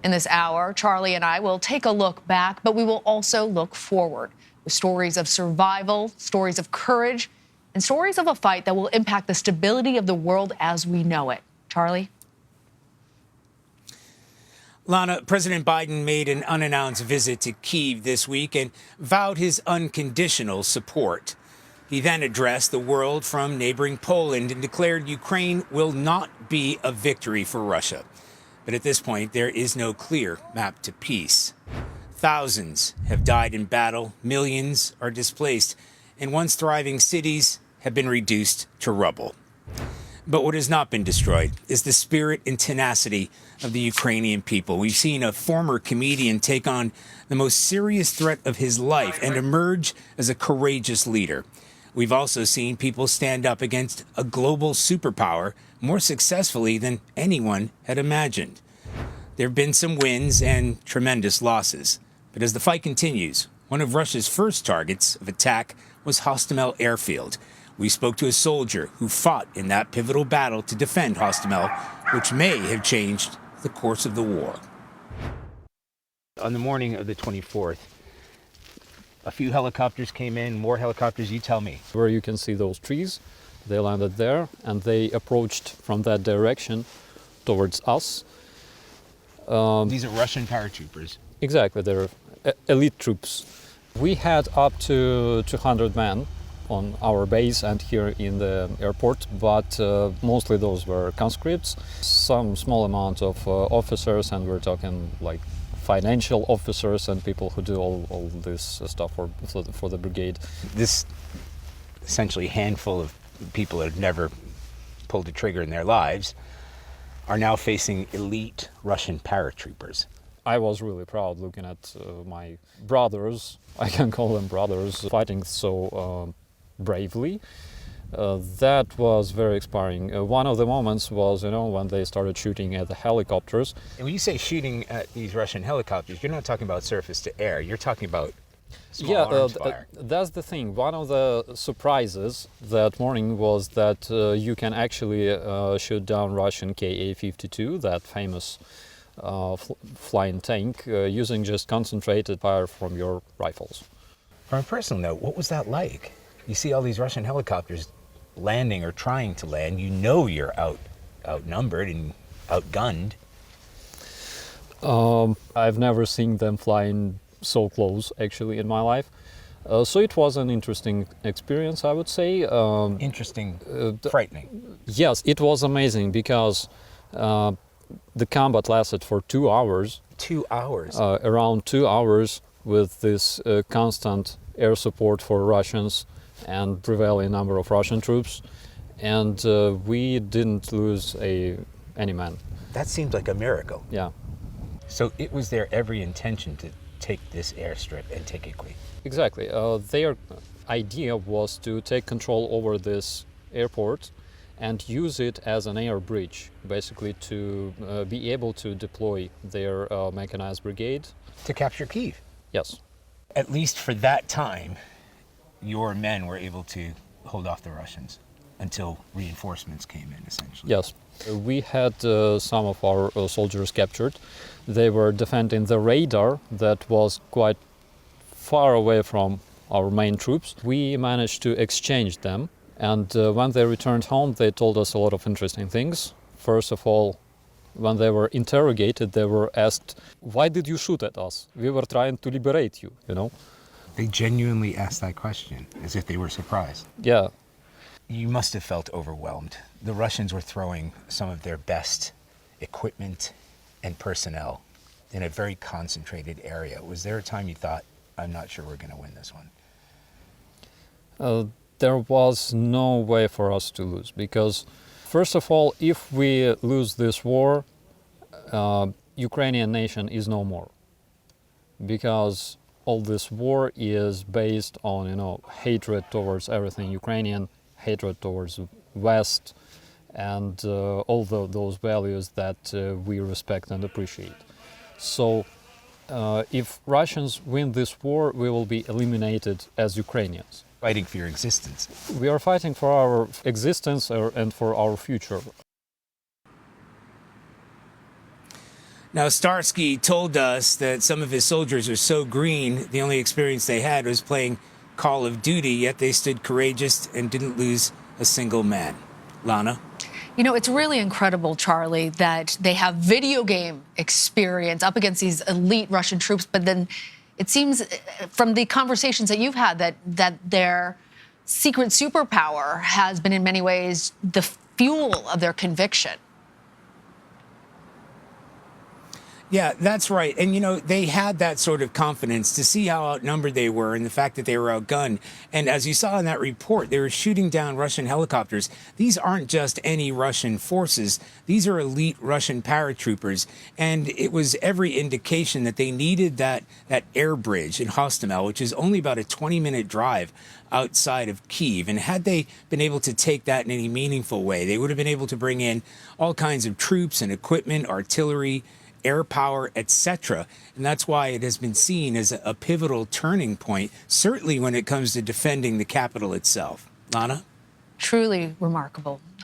In this hour, Charlie and I will take a look back, but we will also look forward with stories of survival, stories of courage, and stories of a fight that will impact the stability of the world as we know it. Charlie? Lana, President Biden made an unannounced visit to Kyiv this week and vowed his unconditional support. He then addressed the world from neighboring Poland and declared Ukraine will not be a victory for Russia. But at this point, there is no clear map to peace. Thousands have died in battle, millions are displaced, and once thriving cities have been reduced to rubble. But what has not been destroyed is the spirit and tenacity of the Ukrainian people. We've seen a former comedian take on the most serious threat of his life and emerge as a courageous leader. We've also seen people stand up against a global superpower more successfully than anyone had imagined. There have been some wins and tremendous losses. But as the fight continues, one of Russia's first targets of attack was Hostomel Airfield. We spoke to a soldier who fought in that pivotal battle to defend Hostomel, which may have changed the course of the war. On the morning of the 24th, a few helicopters came in, more helicopters, you tell me. Where you can see those trees, they landed there and they approached from that direction towards us. These are Russian paratroopers. Exactly, they're elite troops. We had up to 200 men on our base and here in the airport, but mostly those were conscripts, some small amount of officers, and we're talking like financial officers and people who do all this stuff for the brigade. This essentially handful of people that have never pulled a trigger in their lives are now facing elite Russian paratroopers. I was really proud looking at my brothers, I can call them brothers, fighting so bravely. That was very inspiring. One of the moments was, when they started shooting at the helicopters. And when you say shooting at these Russian helicopters, you're not talking about surface to air, you're talking about small arms fire. That's the thing. One of the surprises that morning was that you can actually shoot down Russian Ka-52, that famous flying tank, using just concentrated fire from your rifles. On a personal note, what was that like? You see all these Russian helicopters landing or trying to land, you're outnumbered and outgunned. I've never seen them flying so close, actually, in my life. So it was an interesting experience, I would say. Interesting, frightening. Yes, it was amazing because the combat lasted for 2 hours. 2 hours? Around 2 hours with this constant air support for Russians and prevailing number of Russian troops. And we didn't lose any man. That seems like a miracle. Yeah. So it was their every intention to take this airstrip and take it quick. Exactly. Their idea was to take control over this airport and use it as an air bridge, basically to be able to deploy their mechanized brigade. To capture Kyiv? Yes. At least for that time, your men were able to hold off the Russians until reinforcements came in, essentially. Yes. We had some of our soldiers captured. They were defending the radar that was quite far away from our main troops. We managed to exchange them, and when they returned home, they told us a lot of interesting things. First of all, when they were interrogated, they were asked, "Why did you shoot at us? We were trying to liberate you, They genuinely asked that question, as if they were surprised. Yeah. You must have felt overwhelmed. The Russians were throwing some of their best equipment and personnel in a very concentrated area. Was there a time you thought, I'm not sure we're going to win this one? There was no way for us to lose, because first of all, if we lose this war, Ukrainian nation is no more, because all this war is based on hatred towards everything Ukrainian, hatred towards West, and all those values that we respect and appreciate. So if Russians win this war, we will be eliminated as Ukrainians. Fighting for your existence. We are fighting for our existence and for our future. Now, Starsky told us that some of his soldiers are so green, the only experience they had was playing Call of Duty, yet they stood courageous and didn't lose a single man. Lana? You know, it's really incredible, Charlie, that they have video game experience up against these elite Russian troops, but then it seems from the conversations that you've had that their secret superpower has been in many ways the fuel of their conviction. Yeah, that's right. And, you know, they had that sort of confidence to see how outnumbered they were and the fact that they were outgunned. And as you saw in that report, they were shooting down Russian helicopters. These aren't just any Russian forces. These are elite Russian paratroopers. And it was every indication that they needed that air bridge in Hostomel, which is only about a 20-minute drive outside of Kyiv. And had they been able to take that in any meaningful way, they would have been able to bring in all kinds of troops and equipment, artillery, air power, etc. And that's why it has been seen as a pivotal turning point, certainly when it comes to defending the capital itself. Lana? Truly remarkable.